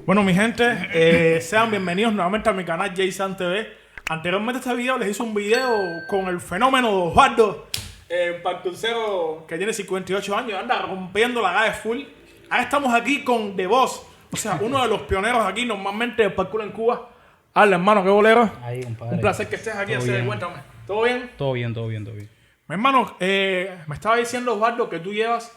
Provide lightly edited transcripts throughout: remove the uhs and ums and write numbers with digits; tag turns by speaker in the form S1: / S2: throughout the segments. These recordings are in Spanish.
S1: Bueno, mi gente, sean bienvenidos nuevamente a mi canal Jaysan TV. Anteriormente a este video les hice un video con el fenómeno de Osvaldo, parkourcero que tiene 58 años y anda rompiendo la calle full. Ahora estamos aquí con The Boss, o sea, uno de los pioneros aquí normalmente del parkour en Cuba. Hola, hermano, qué bolero.
S2: Ahí, compadre.
S1: Un placer que estés aquí, así de cuéntame. ¿Todo bien?
S2: Todo bien, todo bien, todo bien.
S1: Mi hermano, me estaba diciendo Osvaldo que tú llevas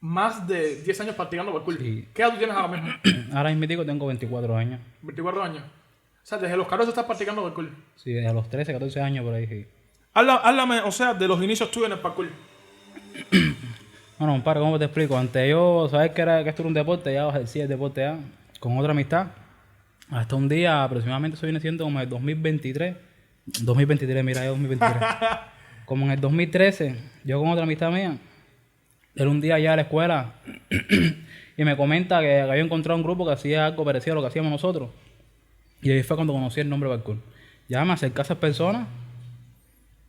S1: más de 10 años practicando parkour.
S2: Sí.
S1: ¿Qué edad tú tienes ahora mismo?
S2: Ahora mismo tengo 24 años.
S1: 24 años. O sea, desde los 14 estás practicando parkour.
S2: Sí, desde los 13, 14 años por ahí, sí.
S1: Háblame, o sea, de los inicios tuyos en el parkour.
S2: Bueno, compadre, ¿cómo te explico? Antes yo, sabes que esto era un deporte, ya ejercía el deporte ya, con otra amistad. Hasta un día, aproximadamente, eso viene siendo como el 2023. 2023, mira, ya 2023. Como en el 2013, yo con otra amistad mía, él un día ya a la escuela y me comenta que había encontrado un grupo que hacía algo parecido a lo que hacíamos nosotros. Y ahí fue cuando conocí el nombre parkour. Ya me acerqué a esas personas.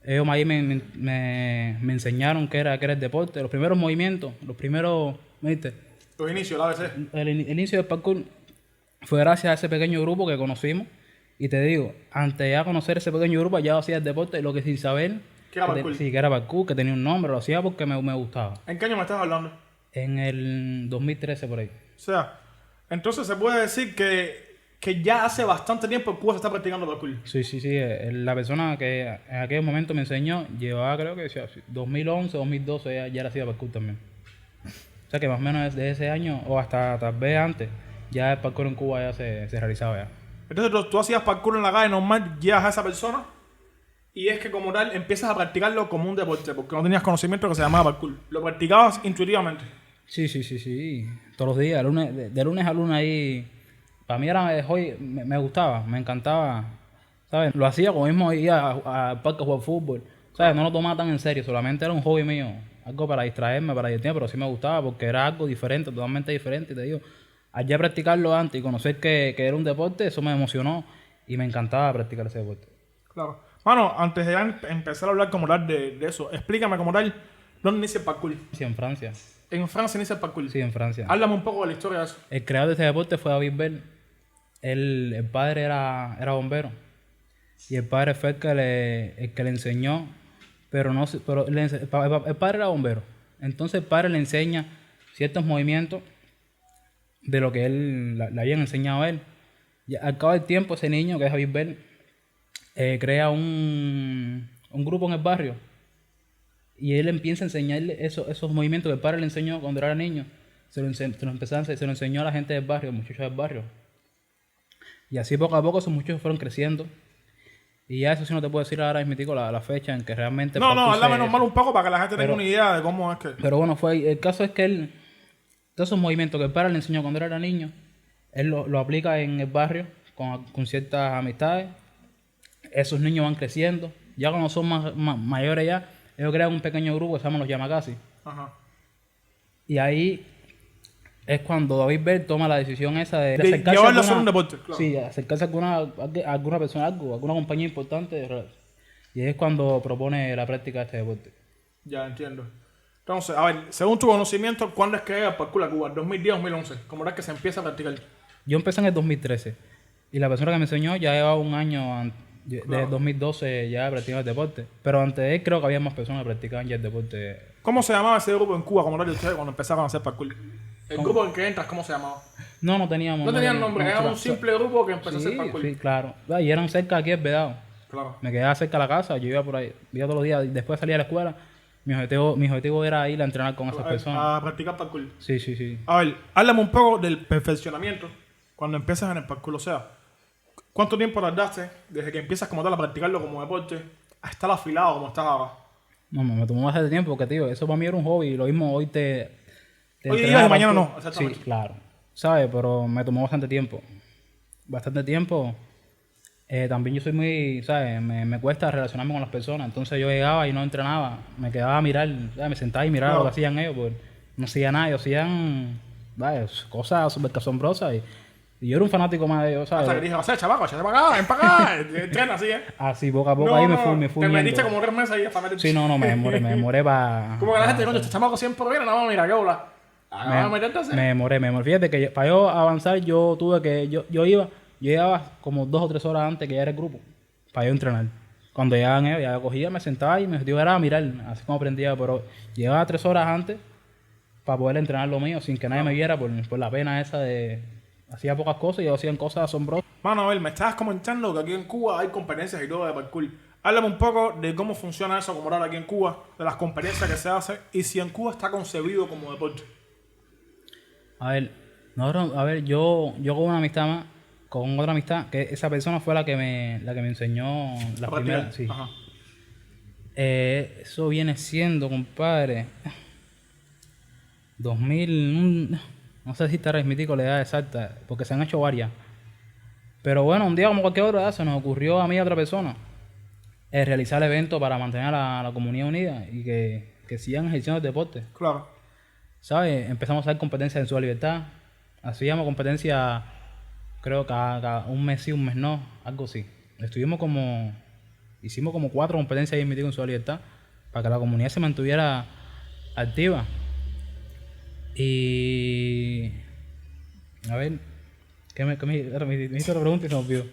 S2: Ellos ahí me enseñaron qué era el deporte, los primeros movimientos, ¿viste?
S1: Los inicios, la ABC.
S2: El inicio del parkour fue gracias a ese pequeño grupo que conocimos. Y te digo, antes de ya conocer ese pequeño grupo, ya hacía el deporte, lo que sin saber
S1: ¿Qué era parkour?
S2: sí, que era parkour, que tenía un nombre, lo hacía porque me gustaba.
S1: ¿En qué año me estás hablando?
S2: En el 2013 por ahí.
S1: O sea, entonces se puede decir que ya hace bastante tiempo en Cuba se está practicando parkour.
S2: Sí. La persona que en aquel momento me enseñó llevaba, creo que 2011, 2012 ya hacía parkour también. O sea que más o menos desde ese año, o hasta tal vez antes, ya el parkour en Cuba ya se realizaba ya.
S1: Entonces tú hacías parkour en la calle normal, llegas a esa persona y es que como tal empiezas a practicarlo como un deporte, porque no tenías conocimiento que se llamaba parkour. Lo practicabas intuitivamente.
S2: Sí. Todos los días, de lunes a lunes ahí. Para mí era me gustaba, me encantaba, ¿sabes? Lo hacía como mismo iba al parque a jugar fútbol, ¿sabes? No lo tomaba tan en serio, solamente era un hobby mío, algo para distraerme, para divertirme, pero sí me gustaba porque era algo diferente, totalmente diferente, te digo. Al ya practicarlo antes y conocer que era un deporte, eso me emocionó y me encantaba practicar ese deporte.
S1: Claro. Mano, antes de empezar a hablar como tal de eso, explícame como tal dónde inicia el parkour.
S2: Sí, en Francia.
S1: En Francia inicia el parkour.
S2: Sí, en Francia.
S1: Háblame un poco de la historia de eso.
S2: El creador de ese deporte fue David Bell. El padre era bombero. Y el padre fue el que le enseñó. Pero el padre era bombero. Entonces el padre le enseña ciertos movimientos de lo que le habían enseñado a él. Y al cabo del tiempo, ese niño, que es David Bell, crea un grupo en el barrio. Y él empieza a enseñarle esos movimientos que el padre le enseñó cuando era niño. Se lo enseñó a la gente del barrio, a los muchachos del barrio. Y así poco a poco esos muchachos fueron creciendo. Y ya eso sí no te puedo decir ahora mismo la fecha en que realmente...
S1: No, háblame normal un poco para que la gente tenga una idea de cómo es que...
S2: Pero bueno, el caso es que todos esos movimientos que el padre le enseñó cuando era niño, él lo aplica en el barrio con ciertas amistades. Esos niños van creciendo. Ya cuando son mayores ya, ellos crean un pequeño grupo que se llama los Yamakasi.
S1: Ajá.
S2: Y ahí es cuando David Bell toma la decisión esa de
S1: acercarse llevarlo a hacer un deporte. Claro.
S2: Sí, acercarse a alguna persona, alguna compañía importante. Y es cuando propone la práctica de este deporte.
S1: Ya entiendo. Entonces, a ver, según tu conocimiento, ¿cuándo es que llega el parkour a Cuba? ¿2010 o 2011? ¿Cómo era que se empieza a practicar?
S2: Yo empecé en el 2013. Y la persona que me enseñó ya llevaba un año desde 2012 ya practicando el deporte. Pero antes de él creo que había más personas que practicaban ya el deporte.
S1: ¿Cómo se llamaba ese grupo en Cuba, como tal de ustedes, cuando empezaron a hacer parkour? ¿El grupo en que entras, cómo se llamaba?
S2: No teníamos.
S1: No tenían nombre, era un simple grupo que empezó a hacer parkour.
S2: Sí, claro. Y eran cerca aquí del Vedado.
S1: Claro.
S2: Me quedaba cerca de la casa, yo iba por ahí, iba todos los días. Después salía de la escuela. Mi objetivo era ir a entrenar con esas personas.
S1: A practicar parkour.
S2: Sí.
S1: A ver, háblame un poco del perfeccionamiento cuando empiezas en el parkour. O sea, ¿cuánto tiempo tardaste desde que empiezas como tal a practicarlo como deporte a estar afilado como estás ahora?
S2: No, me tomó bastante tiempo porque, tío, eso para mí era un hobby. Lo mismo hoy
S1: hoy día y mañana no, exactamente.
S2: Sí, claro. ¿Sabes? Pero me tomó bastante tiempo. También yo soy muy, ¿sabes? Me cuesta relacionarme con las personas. Entonces yo llegaba y no entrenaba. Me quedaba a mirar, ¿sabes? Me sentaba y miraba lo que hacían ellos. Pues no hacía nada. Ellos hacían, ¿sabes? Cosas súper asombrosas. Y yo era un fanático más de ellos, ¿sabes?
S1: Hasta que dije, o sea, chavaco, échate para acá, ven para acá. Entrena así, ¿eh?
S2: Así, poco a poco, ahí me fui
S1: Te
S2: viendo.
S1: metiste como 3 meses ahí a fanático.
S2: Sí, me demoré para...
S1: Como que la gente, coño, este chamaco siempre viene, no, mira, qué bola.
S2: Me demoré. Fíjate que para yo avanzar, yo tuve que... Yo llegaba como 2 o 3 horas antes que ya era el grupo, para yo entrenar. Cuando llegaban ellos, ya cogía, me sentaba y me era a mirar, así como aprendía. Pero llegaba 3 horas antes para poder entrenar lo mío, sin que nadie me viera por la pena esa de... Hacía pocas cosas y ellos hacían cosas asombrosas.
S1: Mano, a ver, me estabas comentando que aquí en Cuba hay competencias y todo de parkour. Háblame un poco de cómo funciona eso como ahora aquí en Cuba, de las competencias que se hacen y si en Cuba está concebido como deporte.
S2: A ver, yo con una amistad más, con otra amistad, que esa persona fue la que me enseñó la primera. Sí.
S1: Ajá.
S2: Eso viene siendo, compadre, 2000, no sé si te transmitico la edad exacta, porque se han hecho varias. Pero bueno, un día como cualquier otra edad, se nos ocurrió a mí y a otra persona realizar eventos para mantener a la comunidad unida y que sigan ejerciendo el deporte.
S1: Claro.
S2: ¿Sabes? Empezamos a hacer competencias en Ciudad Libertad. Hacíamos competencias, creo, cada un mes sí, un mes no, algo así. Hicimos como 4 competencias ahí en Ciudad Libertad para que la comunidad se mantuviera activa. Y... A ver, me hizo la pregunta y se me olvidó.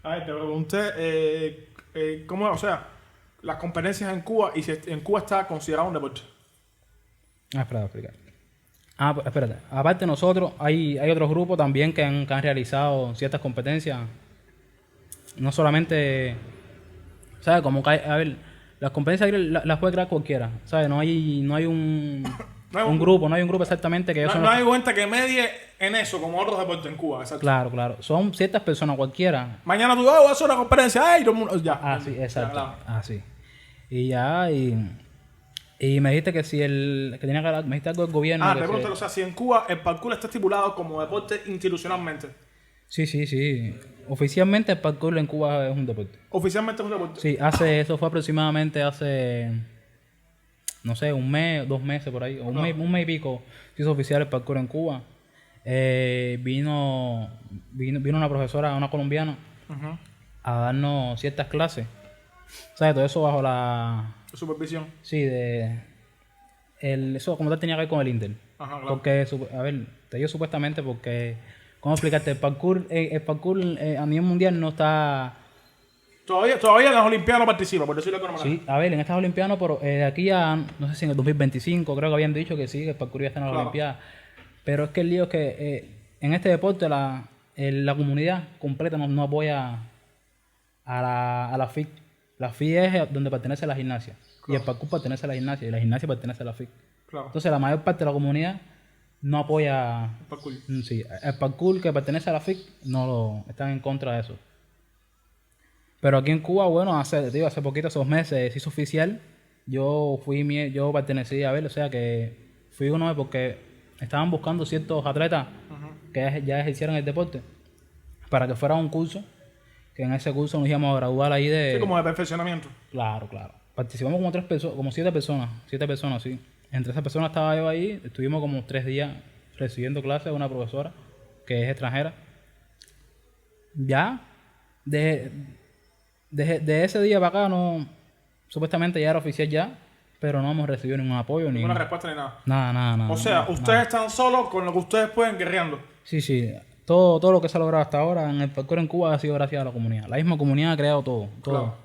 S1: A ver, te pregunté, ¿cómo, o sea, las competencias en Cuba y si en Cuba está considerado un deporte?
S2: Explicar. Espérate. Aparte de nosotros, hay otros grupos también que han realizado ciertas competencias. No solamente... ¿Sabes? Como que a ver, las competencias las puede crear cualquiera. ¿Sabes? No hay un grupo exactamente que...
S1: No hay cuenta que medie en eso, como otros deportes en Cuba. Exacto.
S2: Claro. Son ciertas personas, cualquiera.
S1: Mañana tú vas a hacer una conferencia, ¡ay! Todo el mundo, ya.
S2: Sí, exacto.
S1: Ya, claro.
S2: Sí. Y me dijiste que si que tenía que hablar, me dijiste algo del gobierno.
S1: Te pregunto, o sea, si en Cuba el parkour está estipulado como deporte institucionalmente.
S2: Sí. Oficialmente el parkour en Cuba es un deporte.
S1: Oficialmente es un deporte.
S2: Sí, eso fue aproximadamente hace, no sé, 1 mes, 2 meses por ahí, o un mes y pico se hizo oficial el parkour en Cuba. Vino una profesora, una colombiana, a darnos ciertas clases. ¿Sabes? Todo eso bajo la...
S1: Supervisión.
S2: Sí, eso como tal tenía que ver con el Inter.
S1: Ajá, claro.
S2: Porque, a ver, te digo supuestamente porque... ¿Cómo explicarte? El parkour a nivel mundial no está...
S1: Todavía en las Olimpiadas no participa, por decirlo de alguna manera.
S2: Sí, a ver, en estas Olimpiadas, pero de aquí a, no sé si en el 2025, creo que habían dicho que sí, que el parkour ya está en las Olimpiadas. Pero es que el lío es que en este deporte la comunidad completa no apoya a la FIC. La FIC es donde pertenece a la gimnasia. Claro. Y el parkour pertenece a la gimnasia. Y la gimnasia pertenece a la FIC. Claro. Entonces la mayor parte de la comunidad no apoya
S1: el parkour.
S2: Sí, el parkour que pertenece a la FIC están en contra de eso. Pero aquí en Cuba, bueno, hace poquito, hace 2 meses, se hizo oficial. Yo pertenecí a ver, o sea que fui uno porque estaban buscando ciertos atletas que ya ejercieran el deporte para que fuera un curso, que en ese curso nos íbamos a graduar ahí de...
S1: Sí, como de perfeccionamiento.
S2: Claro. Participamos como 7 personas, sí. Entre esas personas estaba yo ahí, estuvimos como 3 días recibiendo clases de una profesora que es extranjera. Ya, de ese día para acá, supuestamente ya era oficial ya, pero no hemos recibido ningún apoyo.
S1: Ninguna respuesta ni nada.
S2: Nada.
S1: O sea, ustedes están solos con lo que ustedes pueden guerreando.
S2: Sí. Todo lo que se ha logrado hasta ahora en el parkour en Cuba ha sido gracias a la comunidad. La misma comunidad ha creado todo.
S1: Claro.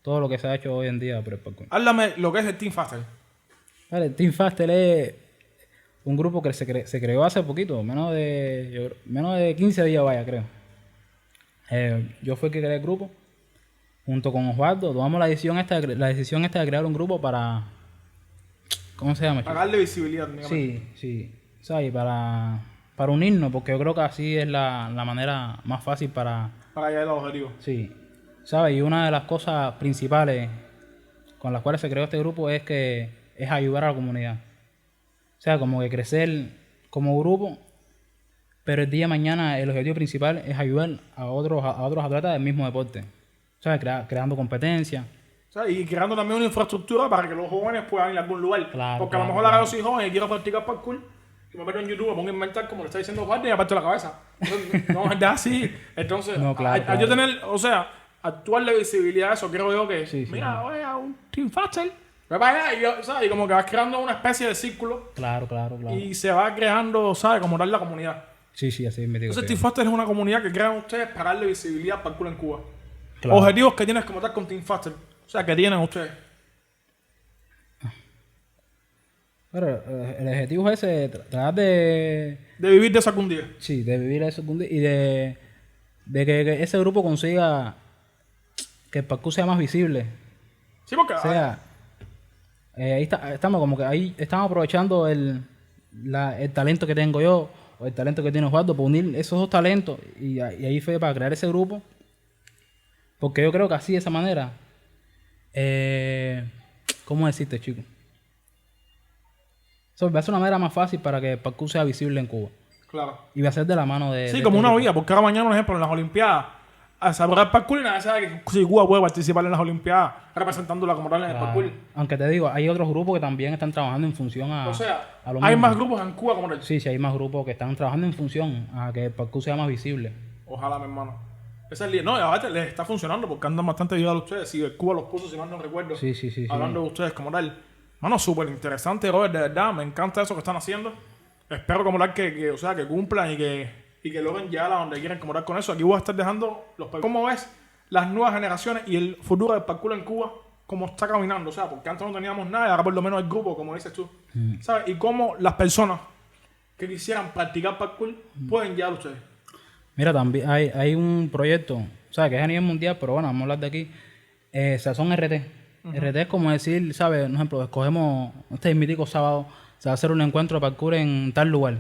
S2: Todo lo que se ha hecho hoy en día por el parkour.
S1: Háblame lo que es el Team Faster.
S2: Vale, Team Faster es un grupo que se creó hace poquito, menos de 15 días vaya, creo. Yo fui el que creé el grupo. Junto con Osvaldo, tomamos la decisión esta de crear un grupo para... ¿Cómo se llama?
S1: Para darle visibilidad.
S2: Sí. ¿Sabes? Para unirnos, porque yo creo que así es la manera más fácil para
S1: llegar a los objetivos.
S2: Sí. ¿Sabes? Y una de las cosas principales con las cuales se creó este grupo es ayudar a la comunidad. O sea, como que crecer como grupo, pero el día de mañana el objetivo principal es ayudar a otros atletas del mismo deporte. ¿Sabes? Creando competencias.
S1: Y creando también una infraestructura para que los jóvenes puedan ir a algún lugar. Porque a lo mejor ahora yo soy joven y quiero practicar parkour, y me meto en YouTube, me pongo a inventar como le está diciendo Juan y aparte la cabeza. Entonces, no, es así. Entonces, al yo tener, o sea, actuarle visibilidad a eso, creo yo que, mira, voy a un Team Faster Ve para allá ¿sabes? Y como que vas creando una especie de círculo
S2: Claro, claro, claro.
S1: y se va creando, ¿sabes? Como tal la comunidad.
S2: Sí, sí, así me digo.
S1: Entonces, Team Faster es una comunidad que crean ustedes para darle visibilidad al parkour en Cuba.
S2: Claro.
S1: Objetivos que tienes como tal con Team Faster. O sea, que tienen ustedes.
S2: Pero el objetivo es ese, tratar de...
S1: De vivir de esa cundía.
S2: Sí, de vivir eso y de que ese grupo consiga que el parkour sea más visible.
S1: Sí, porque...
S2: O sea, ahí estamos como que ahí estamos aprovechando el talento que tengo yo o el talento que tiene Osvaldo para unir esos dos talentos y ahí fue para crear ese grupo. Porque yo creo que así, de esa manera, ¿cómo decirte, chico? Eso va a ser una manera más fácil para que el parkour sea visible en Cuba.
S1: Claro.
S2: Y va a ser de la mano de...
S1: Sí,
S2: de
S1: como
S2: este
S1: una
S2: grupo.
S1: vía, porque ahora mañana, por ejemplo, en las Olimpiadas, a saber el parkour y nadie sabe que si Cuba puede participar en las Olimpiadas representándola como tal en el
S2: Claro.
S1: parkour.
S2: Aunque te digo, hay otros grupos que también están trabajando en función a...
S1: O sea,
S2: a lo
S1: hay
S2: mismo.
S1: más grupos en Cuba como tal.
S2: Sí, sí, hay más grupos que están trabajando en función a que el parkour sea más visible.
S1: Ojalá, mi hermano. Esa es la... No, y aparte les está funcionando porque andan bastante ayudados ustedes. Si el Cuba los puso, si mal no recuerdo.
S2: Sí, sí, sí, sí.
S1: Hablando de ustedes como tal. Mano, súper interesante, Robert, de verdad. Me encanta eso que están haciendo. Espero como tal o sea, que cumplan y que logren llegar a donde quieren como tal con eso. Aquí voy a estar dejando los... ¿Cómo ves las nuevas generaciones y el futuro del parkour en Cuba? Cómo está caminando, o sea, porque antes no teníamos nada y ahora por lo menos el grupo, como dices tú. ¿Sabes? Y cómo las personas que quisieran practicar parkour pueden llegar a ustedes.
S2: Mira, también hay un proyecto, o sea, que es a nivel mundial, pero bueno, vamos a hablar de aquí. Sazón RT. RT es como decir, ¿sabes? Un ejemplo, escogemos este mítico sábado, se va a hacer un encuentro de parkour en tal lugar.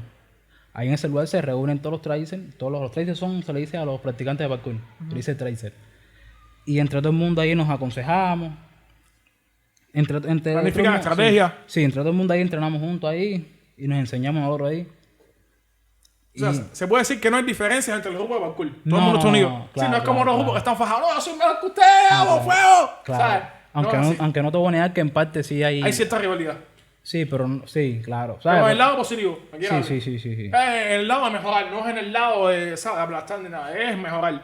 S2: Ahí en ese lugar se reúnen todos los tracers. Todos los tracers se le dice a los practicantes de parkour. Se le dice tracer. Y entre todo el mundo ahí nos aconsejamos.
S1: Planifican estrategias.
S2: Sí, entre todo el mundo ahí entrenamos juntos ahí y nos enseñamos a otro ahí.
S1: O sea, se puede decir que no hay diferencias entre los grupos de parkour. Todo
S2: No,
S1: el mundo está unido.
S2: claro,
S1: sí, no es como
S2: claro,
S1: los grupos
S2: claro.
S1: que están fajados. No, yo soy mejor que ustedes, ¡vamos, fuego!
S2: Claro.
S1: ¿Sabes?
S2: Aunque no te voy a negar que en parte sí
S1: Hay cierta rivalidad.
S2: Sí, pero sí, claro.
S1: Pero en
S2: ¿Sabes?
S1: el lado positivo. Aquí
S2: Sí, sí.
S1: En el lado de mejorar, no es en el lado de, ¿sabes?, aplastar ni nada. Es mejorar.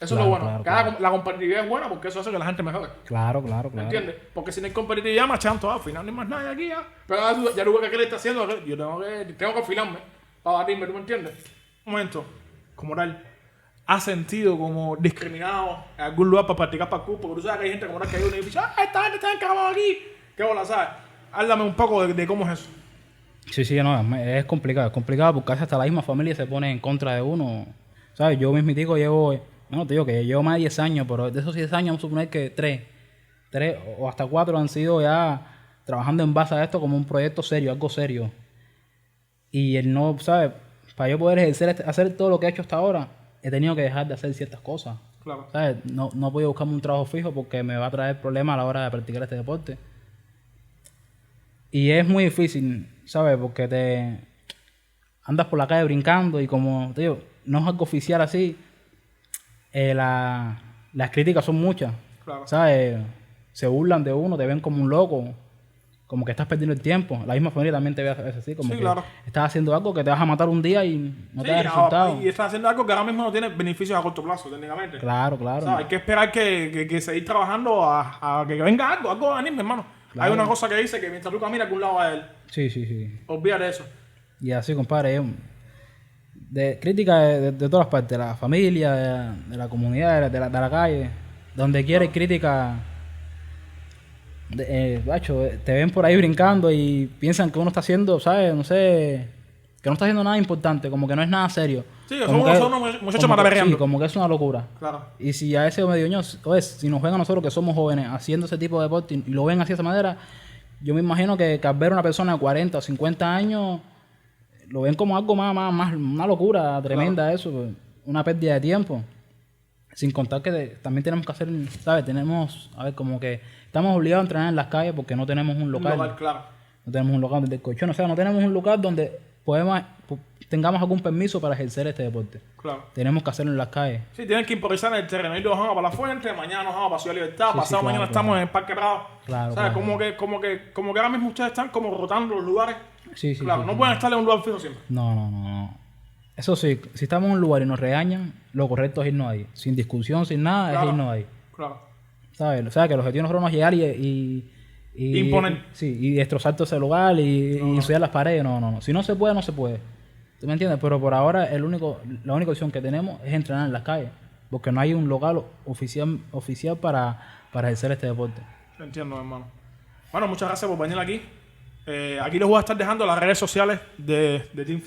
S1: Eso es lo bueno. La competitividad es buena porque eso hace que la gente mejore.
S2: Claro.
S1: ¿Me entiendes? Porque si no hay competitividad, machanto, al final no hay más nada aquí ya. Pero ahora ya tú ves que le está haciendo, yo tengo que afilarme para batirme, ¿tú me entiendes? Un momento, como tal, ¿has sentido como discriminado en algún lugar para practicar parkour? Porque tú sabes que hay gente como tal que hay uno y dice, esta gente está encargada aquí. ¿Qué bola, sabes? Háblame un poco de cómo es eso.
S2: Sí, no, es complicado porque hasta la misma familia se pone en contra de uno. ¿Sabes? Yo mismitico te digo que llevo más de 10 años, pero de esos 10 años vamos a suponer que 3 o hasta 4 han sido ya trabajando en base a esto como un proyecto serio, algo serio. Y el no, ¿sabes? Para yo poder hacer todo lo que he hecho hasta ahora, he tenido que dejar de hacer ciertas cosas.
S1: Claro.
S2: ¿Sabes? No he podido buscarme un trabajo fijo porque me va a traer problemas a la hora de practicar este deporte. Y es muy difícil, ¿sabes? Porque te andas por la calle brincando y como te digo, no es algo oficial así. Las críticas son muchas,
S1: Claro.
S2: ¿sabes? Se burlan de uno, te ven como un loco, como que estás perdiendo el tiempo. La misma familia también te ve a veces así, como
S1: Sí,
S2: que
S1: claro.
S2: estás haciendo algo que te vas a matar un día y no te da resultado.
S1: Y estás haciendo algo que ahora mismo no tiene beneficios a corto plazo, técnicamente.
S2: Claro.
S1: O sea, hay que esperar que seguir trabajando a que venga algo a venir, hermano.
S2: Claro.
S1: Hay una cosa que dice que mientras tú caminas, que un lado va a él.
S2: Sí.
S1: Olvídate eso.
S2: Y así, compadre, de crítica de todas las partes, de la familia, de la comunidad, de la calle, donde quiere crítica. Te ven por ahí brincando y piensan que uno está haciendo, ¿sabes? No sé, que no está haciendo nada importante, como que no es nada serio.
S1: Sí,
S2: Como
S1: son unos muchachos mataperreando.
S2: Sí, como que es una locura.
S1: Claro.
S2: Y si a ese medio ño, si nos ven a nosotros que somos jóvenes haciendo ese tipo de deporte y lo ven así de esa manera, yo me imagino que al ver a una persona de 40 o 50 años, lo ven como algo más una locura tremenda, eso, una pérdida de tiempo. Sin contar que también tenemos que hacer, ¿sabes? Como que estamos obligados a entrenar en las calles porque no tenemos un local.
S1: Claro.
S2: No tenemos un local del colchón, o sea, no tenemos un lugar donde tengamos algún permiso para ejercer este deporte.
S1: Claro.
S2: Tenemos que hacerlo en las calles.
S1: Sí, tienen que improvisar en el terreno. Hoy nos vamos para la fuente, mañana nos vamos para Ciudad Libertad, pasado mañana estamos en el Parque Prado.
S2: Claro,
S1: ¿Sabes?
S2: claro.
S1: Como que ahora mismo ustedes están como rotando los lugares.
S2: Sí.
S1: Claro, no pueden estar en un lugar fijo siempre.
S2: No. Eso sí, si estamos en un lugar y nos regañan, lo correcto es irnos ahí. Sin discusión, sin nada,
S1: Claro.
S2: es irnos ahí.
S1: Claro.
S2: ¿Sabes? O sea, que el objetivo nosotros no es llegar y
S1: Imponer.
S2: Sí, y destrozar todo ese lugar y ensuciar las paredes. No. Si no se puede, no se puede. ¿Tú me entiendes? Pero por ahora la única opción que tenemos es entrenar en las calles. Porque no hay un local oficial para ejercer este deporte.
S1: Entiendo, hermano. Bueno, muchas gracias por venir aquí. Aquí les voy a estar dejando las redes sociales de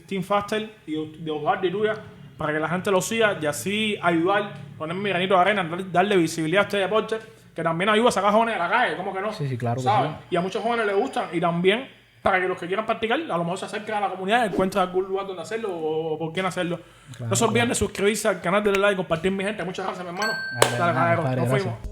S1: Team Faster y de Osvaldo y tuya para que la gente lo siga y así ayudar, poner mi granito de arena, darle visibilidad a este deporte que también ayuda a sacar jóvenes a la calle, ¿cómo que no?
S2: Sí, claro que
S1: ¿sabes?
S2: sí.
S1: Y a muchos jóvenes les gustan y también para que los que quieran practicar a lo mejor se acerquen a la comunidad y encuentren algún lugar donde hacerlo o por quién hacerlo. No se olviden de suscribirse al canal, darle like, compartir mi gente. Muchas gracias, mi hermano.
S2: Dale,
S1: Dale,
S2: padre,
S1: nos
S2: gracias.
S1: fuimos.